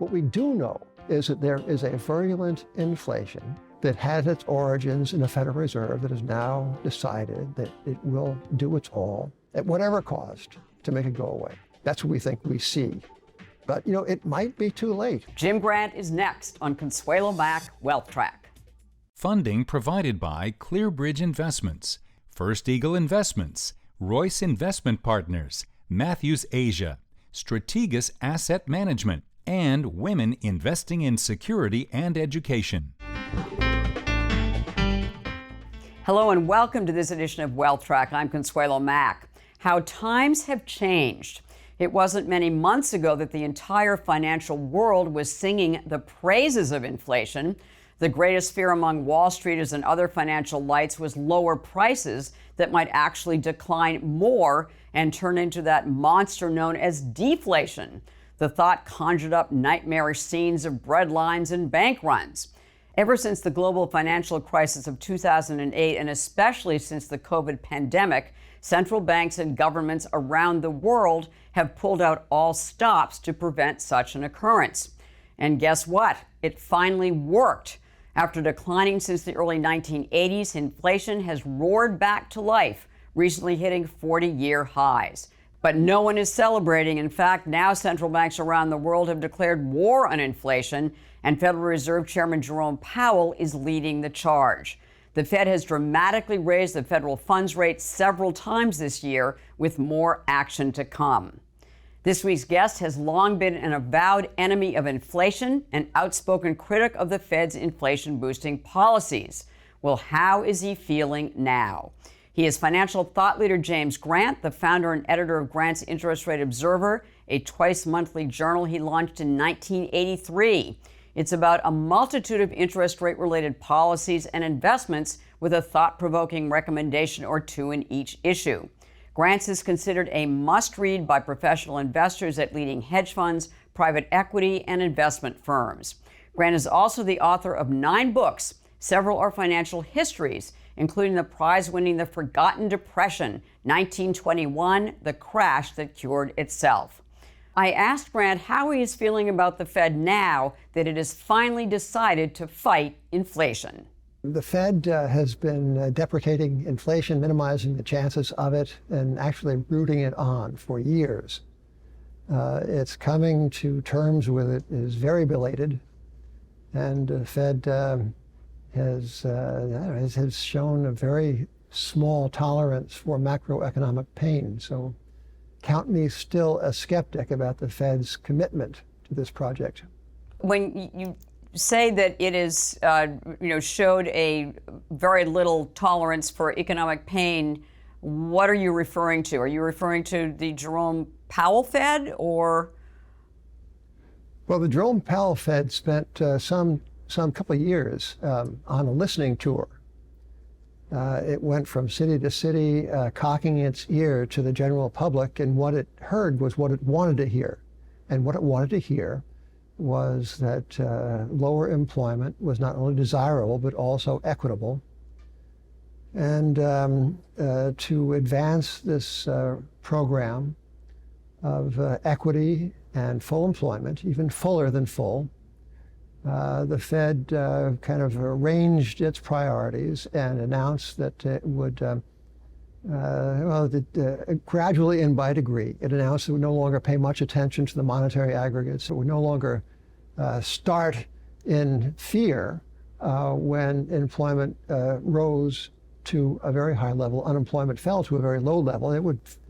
What we do know is that there is a virulent inflation that had its origins in the Federal Reserve that has now decided that it will do its all at whatever cost to make it go away. That's what we think we see. But, it might be too late. Jim Grant is next on Consuelo Mack Wealth Track. Funding provided by ClearBridge Investments, First Eagle Investments, Royce Investment Partners, Matthews Asia, Strategas Asset Management, and Women Investing in Security and Education. Hello and welcome to this edition of Wealth Track. I'm Consuelo Mack. How times have changed. It wasn't many months ago that the entire financial world was singing the praises of inflation. The greatest fear among Wall Streeters and other financial lights was lower prices that might actually decline more and turn into that monster known as deflation. The thought conjured up nightmarish scenes of breadlines and bank runs. Ever since the global financial crisis of 2008, and especially since the COVID pandemic, central banks and governments around the world have pulled out all stops to prevent such an occurrence. And guess what? It finally worked. After declining since the early 1980s, inflation has roared back to life, recently hitting 40-year highs. But no one is celebrating. In fact, now central banks around the world have declared war on inflation, and Federal Reserve Chairman Jerome Powell is leading the charge. The Fed has dramatically raised the federal funds rate several times this year, with more action to come. This week's guest has long been an avowed enemy of inflation, an outspoken critic of the Fed's inflation-boosting policies. Well, how is he feeling now? He is financial thought leader James Grant, the founder and editor of Grant's Interest Rate Observer, a twice-monthly journal he launched in 1983. It's about a multitude of interest rate-related policies and investments with a thought-provoking recommendation or two in each issue. Grant's is considered a must-read by professional investors at leading hedge funds, private equity, and investment firms. Grant is also the author of 9 books. Several are financial histories, including the prize-winning The Forgotten Depression, 1921, The Crash That Cured Itself. I asked Grant how he is feeling about the Fed now that it has finally decided to fight inflation. The Fed has been deprecating inflation, minimizing the chances of it, and actually rooting it on for years. It's coming to terms with it is very belated, and the Fed has shown a very small tolerance for macroeconomic pain. So count me still a skeptic about the Fed's commitment to this project. When you say that it is, showed a very little tolerance for economic pain, what are you referring to? Are you referring to the Jerome Powell Fed, or? Well, the Jerome Powell Fed spent some couple of years on a listening tour. It went from city to city, cocking its ear to the general public, and what it heard was what it wanted to hear. And what it wanted to hear was that lower employment was not only desirable, but also equitable. And to advance this program of equity and full employment, even fuller than full, the Fed kind of arranged its priorities and announced that it would, gradually and by degree, it announced it would no longer pay much attention to the monetary aggregates. It would no longer start in fear when employment rose to a very high level, unemployment fell to a very low level.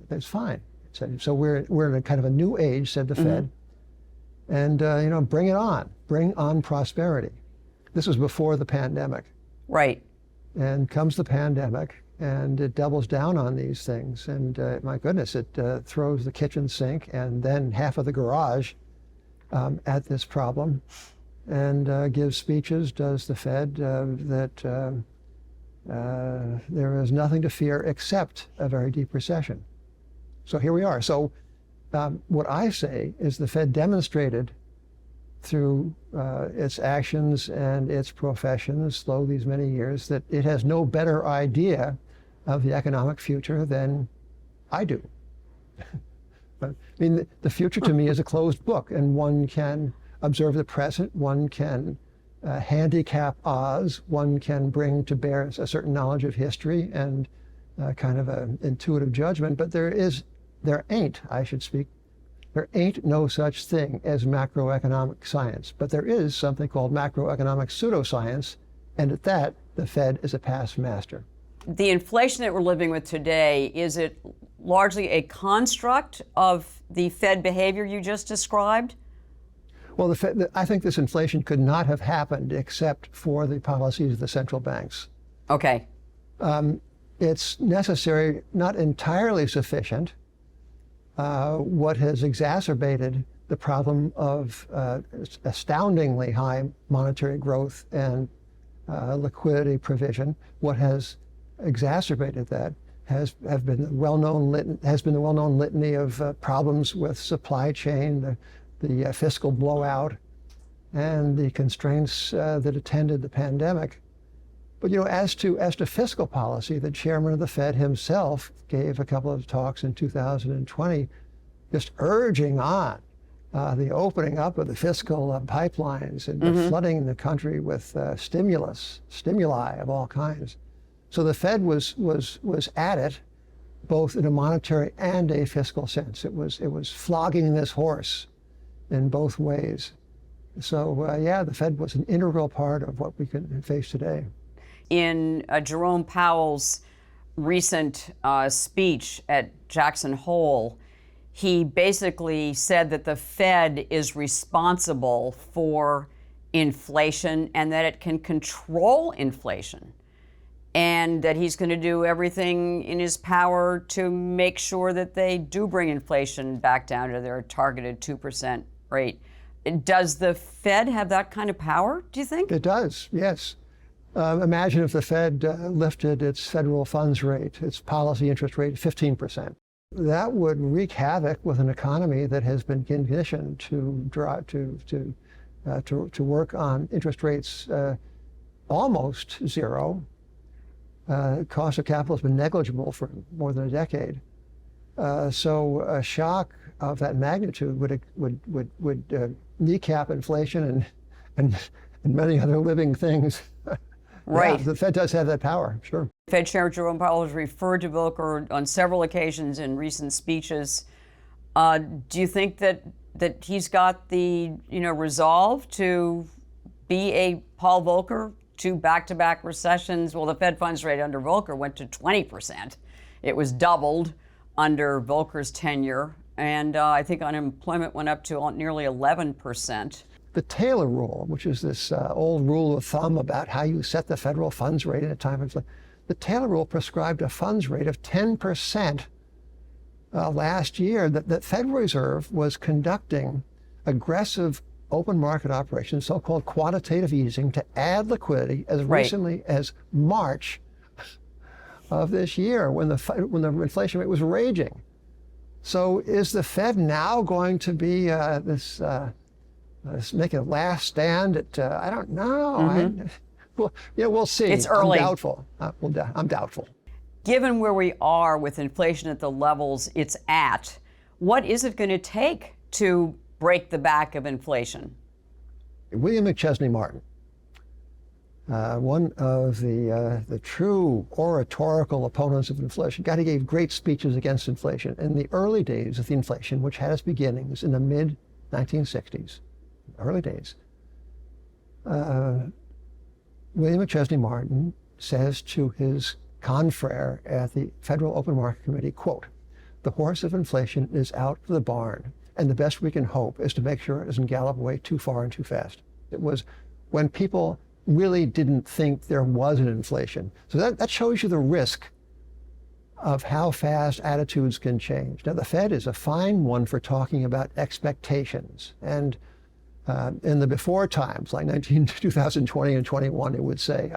It's fine. So we're in a kind of a new age, said the Fed. And, bring it on. Bring on prosperity. This was before the pandemic. Right. And comes the pandemic, and it doubles down on these things. And my goodness, it throws the kitchen sink and then half of the garage at this problem, and gives speeches, does the Fed, that there is nothing to fear except a very deep recession. So here we are. So what I say is the Fed demonstrated through its actions and its professions through these many years that it has no better idea of the economic future than I do. But, I mean, the future to me is a closed book, and one can observe the present, one can handicap Oz, one can bring to bear a certain knowledge of history and kind of an intuitive judgment, but there ain't no such thing as macroeconomic science, but there is something called macroeconomic pseudoscience, and at that, the Fed is a past master. The inflation that we're living with today, is it largely a construct of the Fed behavior you just described? Well, I think this inflation could not have happened except for the policies of the central banks. Okay. It's necessary, not entirely sufficient. What has exacerbated the problem of astoundingly high monetary growth and liquidity provision, what has exacerbated that has been the well-known litany of problems with supply chain, the fiscal blowout, and the constraints that attended the pandemic. But as to fiscal policy, the chairman of the Fed himself gave a couple of talks in 2020, just urging on the opening up of the fiscal pipelines and flooding the country with stimuli of all kinds. So the Fed was at it, both in a monetary and a fiscal sense. It was flogging this horse in both ways. So yeah, the Fed was an integral part of what we can face today. In Jerome Powell's recent speech at Jackson Hole, he basically said that the Fed is responsible for inflation and that it can control inflation, and that he's going to do everything in his power to make sure that they do bring inflation back down to their targeted 2% rate. Does the Fed have that kind of power, do you think? It does, yes. Imagine if the Fed lifted its federal funds rate, its policy interest rate, 15%. That would wreak havoc with an economy that has been conditioned to work on interest rates almost zero. Cost of capital has been negligible for more than a decade. So a shock of that magnitude would kneecap inflation and many other living things. Right. Yeah, the Fed does have that power, sure. Fed Chair Jerome Powell has referred to Volcker on several occasions in recent speeches. Do you think that he's got the resolve to be a Paul Volcker, to back-to-back recessions? Well, the Fed funds rate under Volcker went to 20%. It was doubled under Volcker's tenure, and I think unemployment went up to nearly 11%. The Taylor rule, which is this old rule of thumb about how you set the federal funds rate at a time of inflation, the Taylor rule prescribed a funds rate of 10% last year. That the Federal Reserve was conducting aggressive open market operations, so-called quantitative easing, to add liquidity as recently as March of this year, when the inflation rate was raging. So is the Fed now going to be make a last stand at, I don't know. We'll see. It's early. I'm doubtful. I'm doubtful. Given where we are with inflation at the levels it's at, what is it going to take to break the back of inflation? William McChesney Martin, one of the true oratorical opponents of inflation, he gave great speeches against inflation. In the early days of the inflation, which had its beginnings in the mid-1960s, early days, William McChesney Martin says to his confrere at the Federal Open Market Committee, quote, "The horse of inflation is out of the barn, and the best we can hope is to make sure it doesn't gallop away too far and too fast." It was when people really didn't think there was an inflation. So that shows you the risk of how fast attitudes can change. Now, the Fed is a fine one for talking about expectations. And in the before times, like 2020 and 21, it would say,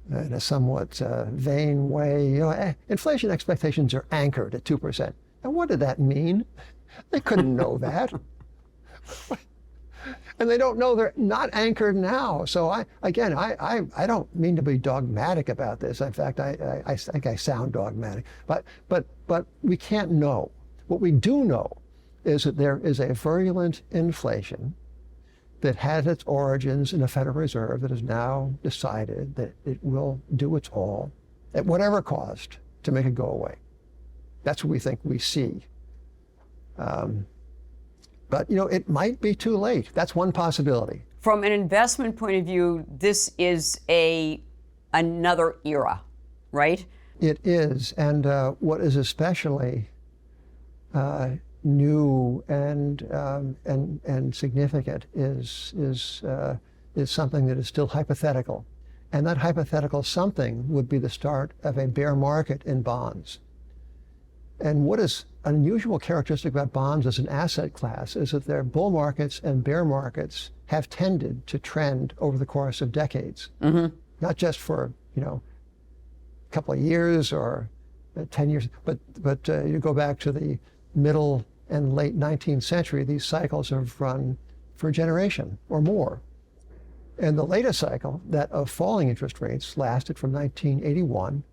in a somewhat vain way, inflation expectations are anchored at 2%. And what did that mean? They couldn't know that. And they don't know they're not anchored now. So I don't mean to be dogmatic about this. In fact, I think I sound dogmatic. But we can't know. What we do know is that there is a virulent inflation that has its origins in the Federal Reserve that has now decided that it will do its all at whatever cost to make it go away. That's what we think we see. But, it might be too late. That's one possibility. From an investment point of view, this is another era, right? It is, and what is especially new and significant is something that is still hypothetical, and that hypothetical something would be the start of a bear market in bonds. And what is an unusual characteristic about bonds as an asset class is that their bull markets and bear markets have tended to trend over the course of decades, not just for a couple of years or 10 years, but you go back to the middle and late 19th century, these cycles have run for a generation or more. And the latest cycle, that of falling interest rates, lasted from 1981.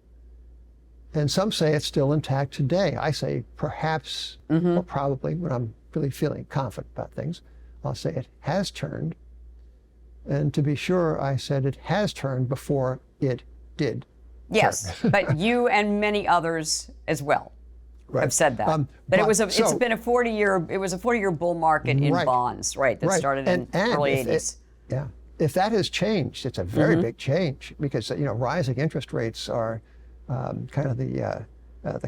And some say it's still intact today. I say perhaps, or probably, when I'm really feeling confident about things, I'll say it has turned. And to be sure, I said it has turned before it did. Yes, but you and many others as well have said that. But it was it's been a 40-year bull market in bonds, right? That started in early 80s. Yeah, if that has changed, it's a very big change, because rising interest rates are kind of the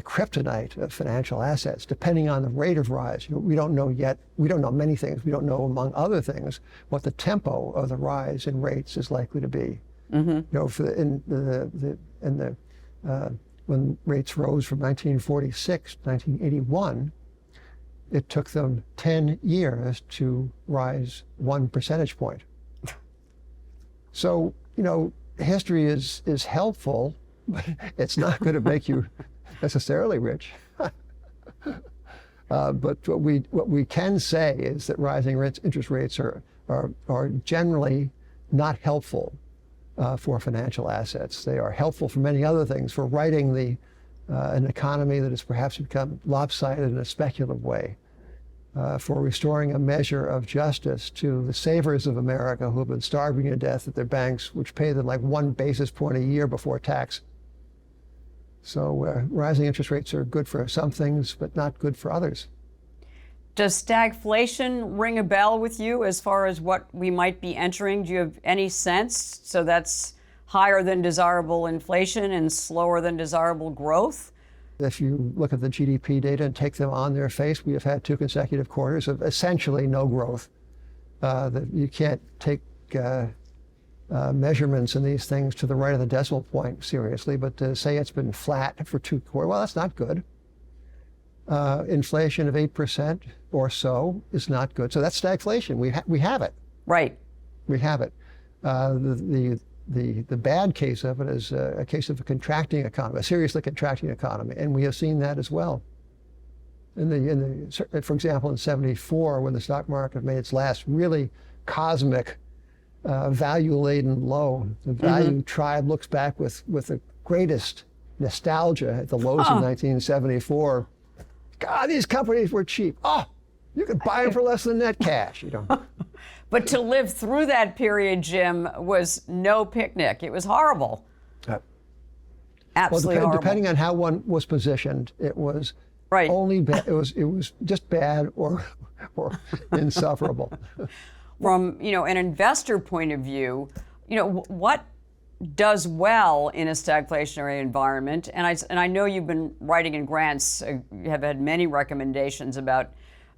kryptonite of financial assets, depending on the rate of rise. We don't know yet. We don't know many things. We don't know, among other things, what the tempo of the rise in rates is likely to be. When rates rose from 1946 to 1981, it took them 10 years to rise 1 percentage point. So, history is helpful, but it's not going to make you necessarily rich. But what we can say is that rising interest rates are generally not helpful for financial assets. They are helpful for many other things, for righting an economy that has perhaps become lopsided in a speculative way, for restoring a measure of justice to the savers of America who have been starving to death at their banks, which pay them like 1 basis point a year before tax. So rising interest rates are good for some things, but not good for others. Does stagflation ring a bell with you as far as what we might be entering? Do you have any sense? So that's higher than desirable inflation and slower than desirable growth? If you look at the GDP data and take them on their face, we have had 2 consecutive quarters of essentially no growth. You can't take measurements in these things to the right of the decimal point seriously, but to say it's been flat for 2 quarters, well, that's not good. Inflation of 8% or so is not good. So that's stagflation. We have it. Right. We have it. The bad case of it is a case of a contracting economy, a seriously contracting economy, and we have seen that as well. For example, in '74, when the stock market made its last really cosmic, value-laden low, the value tribe looks back with the greatest nostalgia at the lows of 1974. God, these companies were cheap. Oh, you could buy them for less than net cash. But to live through that period, Jim, was no picnic. It was horrible. Absolutely horrible. Depending on how one was positioned, it was only bad. It was just bad or insufferable. From an investor point of view, what does well in a stagflationary environment, and I know you've been writing in grants, you have had many recommendations about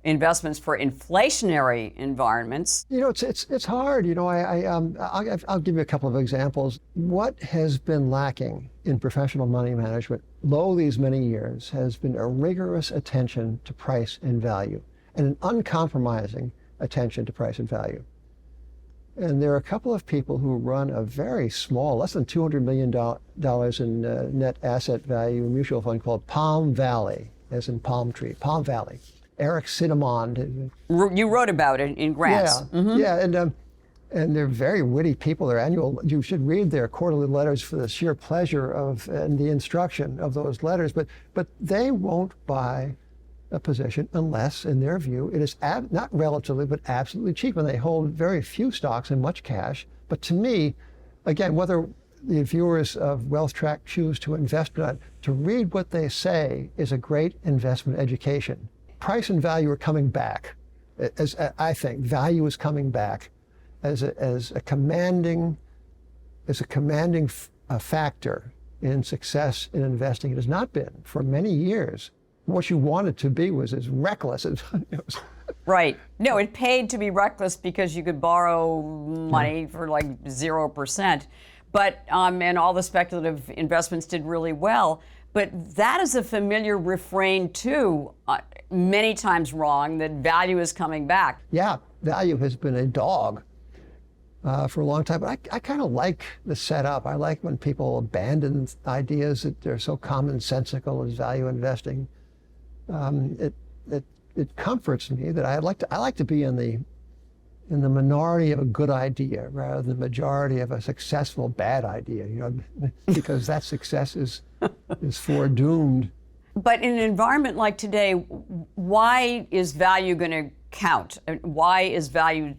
investments for inflationary environments. It's hard. I'll give you a couple of examples. What has been lacking in professional money management, lo these many years, has been a rigorous attention to price and value, and an uncompromising attention to price and value. And there are a couple of people who run a very small, less than $200 million in net asset value mutual fund called Palm Valley, as in palm tree, Palm Valley. Eric Cinnamond. You wrote about it in grants. Yeah, and they're very witty people. You should read their quarterly letters for the sheer pleasure of and the instruction of those letters. But they won't buy position unless, in their view, it is not relatively, but absolutely cheap. And they hold very few stocks and much cash. But to me, again, whether the viewers of WealthTrack choose to invest or not, to read what they say is a great investment education. Price and value are coming back. As I think, value is coming back as a commanding factor in success in investing. It has not been for many years. What you wanted to be was as reckless as Right. No, it paid to be reckless because you could borrow money for like 0%. But and all the speculative investments did really well. But that is a familiar refrain too, many times wrong, that value is coming back. Yeah, value has been a dog for a long time. But I kind of like the setup. I like when people abandon ideas that they're so commonsensical as value investing. It comforts me that I like to be in the minority of a good idea rather than the majority of a successful bad idea. Because that success is foredoomed. But in an environment like today, why is value going to count? Why is value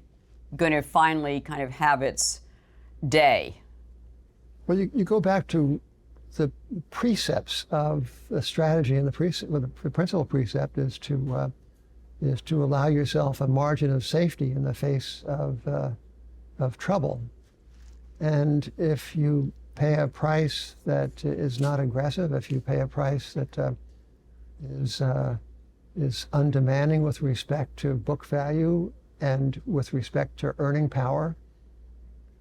going to finally kind of have its day? Well, you go back to the precepts of the strategy, and the principal precept is to allow yourself a margin of safety in the face of trouble. And if you pay a price that is not aggressive, if you pay a price that is undemanding with respect to book value and with respect to earning power,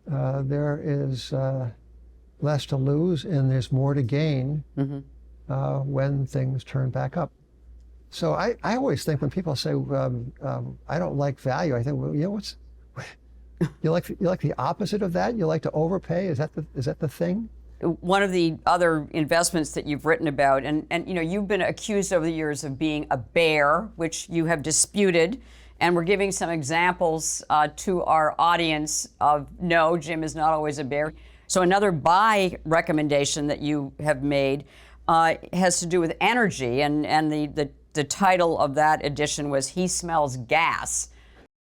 there is less to lose and there's more to gain when things turn back up. So I always think when people say, I don't like value, I think, well, you like the opposite of that? You like to overpay? Is that the thing? One of the other investments that you've written about, and you've been accused over the years of being a bear, which you have disputed, and we're giving some examples to our audience of, no, Jim is not always a bear. So another buy recommendation that you have made has to do with energy, and the title of that edition was He Smells Gas.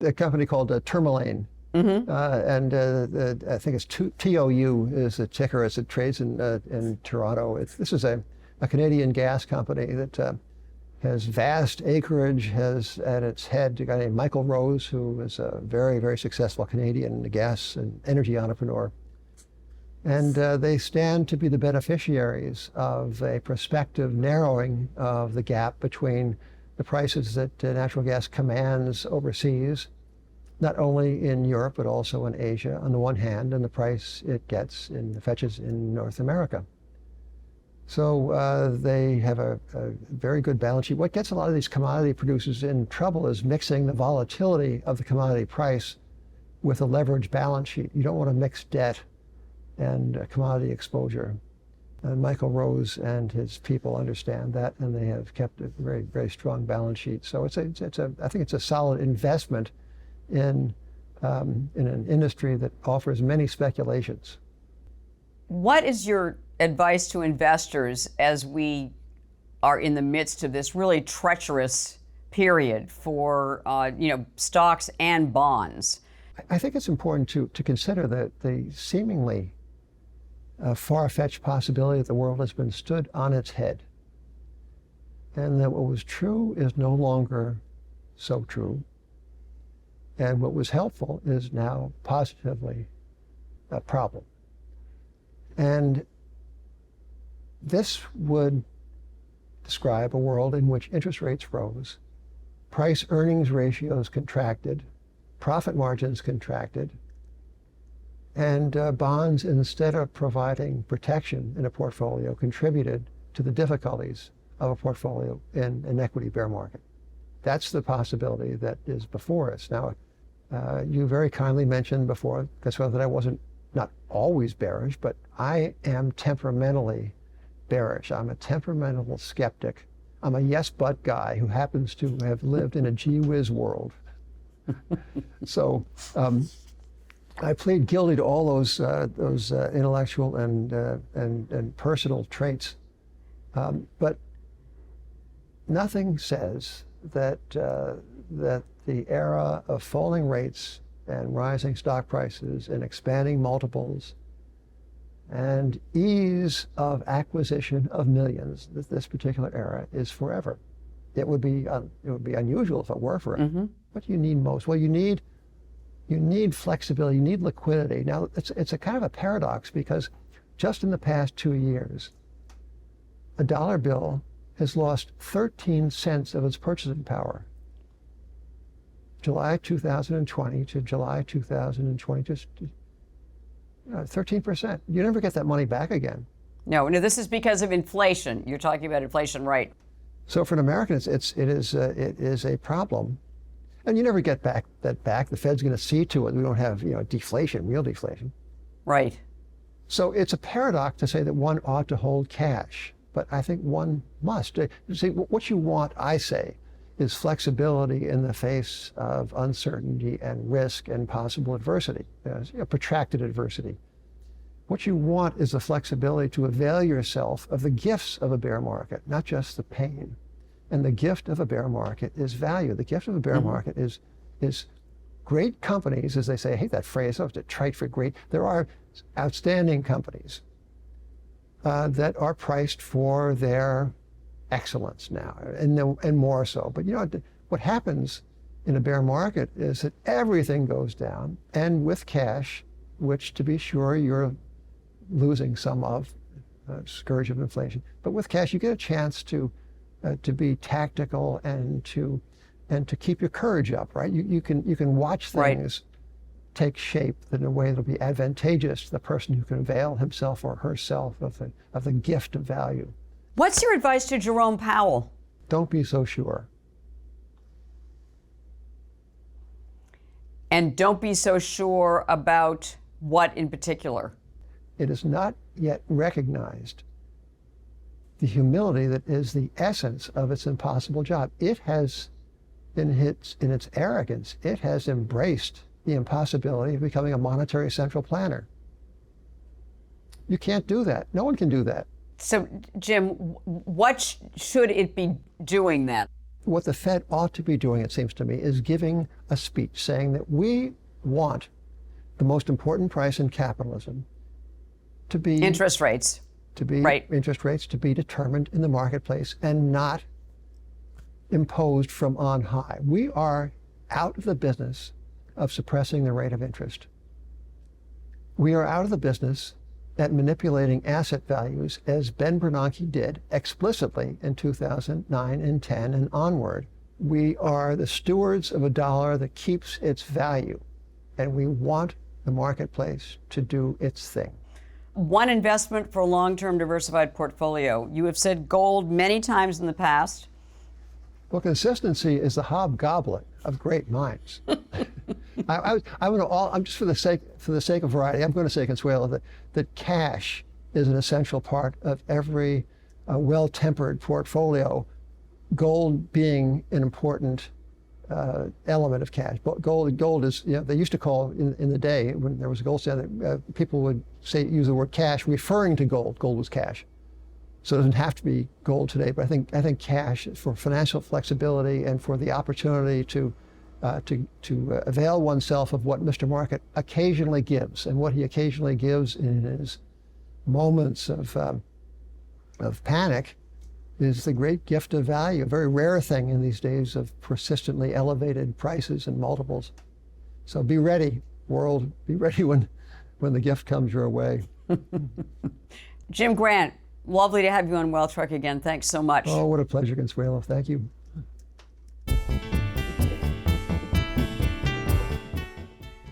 A company called Tourmaline. And I think it's TOU is the ticker as it trades in Toronto. This is a Canadian gas company that has vast acreage, has at its head a guy named Michael Rose, who is a very, very successful Canadian gas and energy entrepreneur. And they stand to be the beneficiaries of a prospective narrowing of the gap between the prices that natural gas commands overseas, not only in Europe, but also in Asia on the one hand, and the price it gets fetches in North America. So they have a very good balance sheet. What gets a lot of these commodity producers in trouble is mixing the volatility of the commodity price with a leveraged balance sheet. You don't want to mix debt and commodity exposure. And Michael Rose and his people understand that, and they have kept a very, very strong balance sheet. So I think it's a solid investment in an industry that offers many speculations. What is your advice to investors as we are in the midst of this really treacherous period for stocks and bonds? I think it's important to consider the seemingly far-fetched possibility that the world has been stood on its head, and that what was true is no longer so true, and what was helpful is now positively a problem. And this would describe a world in which interest rates rose, price-earnings ratios contracted, profit margins contracted, and bonds, instead of providing protection in a portfolio, contributed to the difficulties of a portfolio in an equity bear market. That's the possibility that is before us. Now, you very kindly mentioned before, Consuelo, that I wasn't not always bearish, but I am temperamentally bearish. I'm a temperamental skeptic. I'm a yes but guy who happens to have lived in a gee whiz world. So I plead guilty to all those intellectual and personal traits. But Nothing says that that the era of falling rates and rising stock prices and expanding multiples and ease of acquisition of millions, this particular era is forever. It would be unusual if it were forever. Mm-hmm. What do you need most? Well, you need flexibility, you need liquidity. Now, it's a kind of a paradox because just in the past 2 years, a dollar bill has lost 13 cents of its purchasing power. July 2020 to July 2020, just 13%. You never get that money back again. No, this is because of inflation. You're talking about inflation, right? So for an American, it is a problem, and you never get that back. The Fed's going to see to it. We don't have deflation, real deflation. Right. So it's a paradox to say that one ought to hold cash, but I think one must. See, what you want, I say, is flexibility in the face of uncertainty and risk and possible adversity, protracted adversity. What you want is the flexibility to avail yourself of the gifts of a bear market, not just the pain. And the gift of a bear market is value. The gift of a bear market is great companies, as they say. I hate that phrase, it's trite for great. There are outstanding companies that are priced for their excellence now, and more so. But what happens in a bear market is that everything goes down, and with cash, which to be sure you're losing some of, scourge of inflation, but with cash you get a chance to be tactical and to keep your courage up, right? You can watch things take shape in a way that'll be advantageous to the person who can avail himself or herself of the gift of value. What's your advice to Jerome Powell? Don't be so sure. And don't be so sure about what in particular? It is not yet recognized the humility that is the essence of its impossible job. It has, in its arrogance, it has embraced the impossibility of becoming a monetary central planner. You can't do that. No one can do that. So, Jim, what should it be doing then? What the Fed ought to be doing, it seems to me, is giving a speech saying that we want the most important price in capitalism to be interest rates. Interest rates to be determined in the marketplace and not imposed from on high. We are out of the business of suppressing the rate of interest. We are out of the business at manipulating asset values, as Ben Bernanke did explicitly in 2009 and 10 and onward. We are the stewards of a dollar that keeps its value, and we want the marketplace to do its thing. One investment for a long-term diversified portfolio. You have said gold many times in the past. Well, consistency is the hobgoblin of great minds. I'm just for the sake of variety, I'm going to say, Consuelo, that cash is an essential part of every well-tempered portfolio. Gold being an important element of cash. But gold is, they used to call in the day when there was a gold standard, people would use the word cash referring to gold. Gold was cash. So it doesn't have to be gold today, but I think cash for financial flexibility and for the opportunity to avail oneself of what Mr. Market occasionally gives, and what he occasionally gives in his moments of panic is the great gift of value, a very rare thing in these days of persistently elevated prices and multiples. So be ready, world. Be ready when the gift comes your way. Jim Grant, lovely to have you on Wealth Track again. Thanks so much. Oh, what a pleasure, Consuelo. Thank you.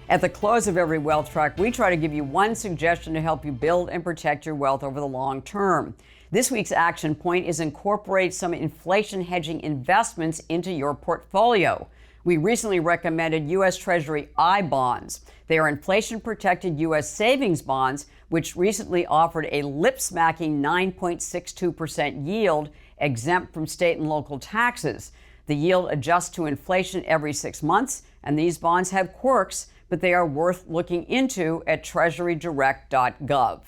At the close of every Wealth Track, we try to give you one suggestion to help you build and protect your wealth over the long term. This week's action point is incorporate some inflation hedging investments into your portfolio. We recently recommended U.S. Treasury I-bonds. They are inflation-protected U.S. savings bonds, which recently offered a lip-smacking 9.62% yield, exempt from state and local taxes. The yield adjusts to inflation every 6 months, and these bonds have quirks, but they are worth looking into at treasurydirect.gov.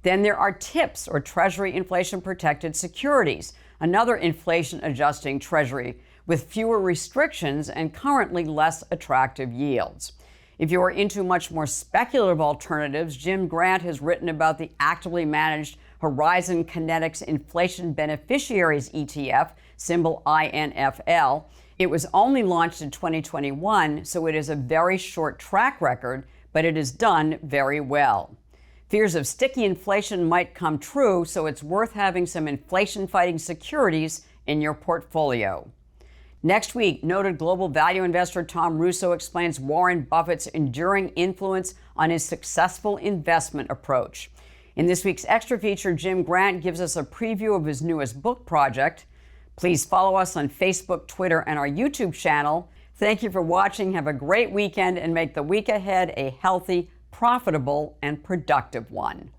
Then there are TIPS, or Treasury Inflation Protected Securities. another inflation-adjusting treasury with fewer restrictions and currently less attractive yields. If you are into much more speculative alternatives, Jim Grant has written about the actively managed Horizon Kinetics Inflation Beneficiaries ETF, symbol INFL. It was only launched in 2021, so it is a very short track record, but it is done very well. Fears of sticky inflation might come true, so it's worth having some inflation-fighting securities in your portfolio. Next week, noted global value investor Tom Russo explains Warren Buffett's enduring influence on his successful investment approach. In this week's extra feature, Jim Grant gives us a preview of his newest book project. Please follow us on Facebook, Twitter, and our YouTube channel. Thank you for watching. Have a great weekend and make the week ahead a healthy, profitable, and productive one.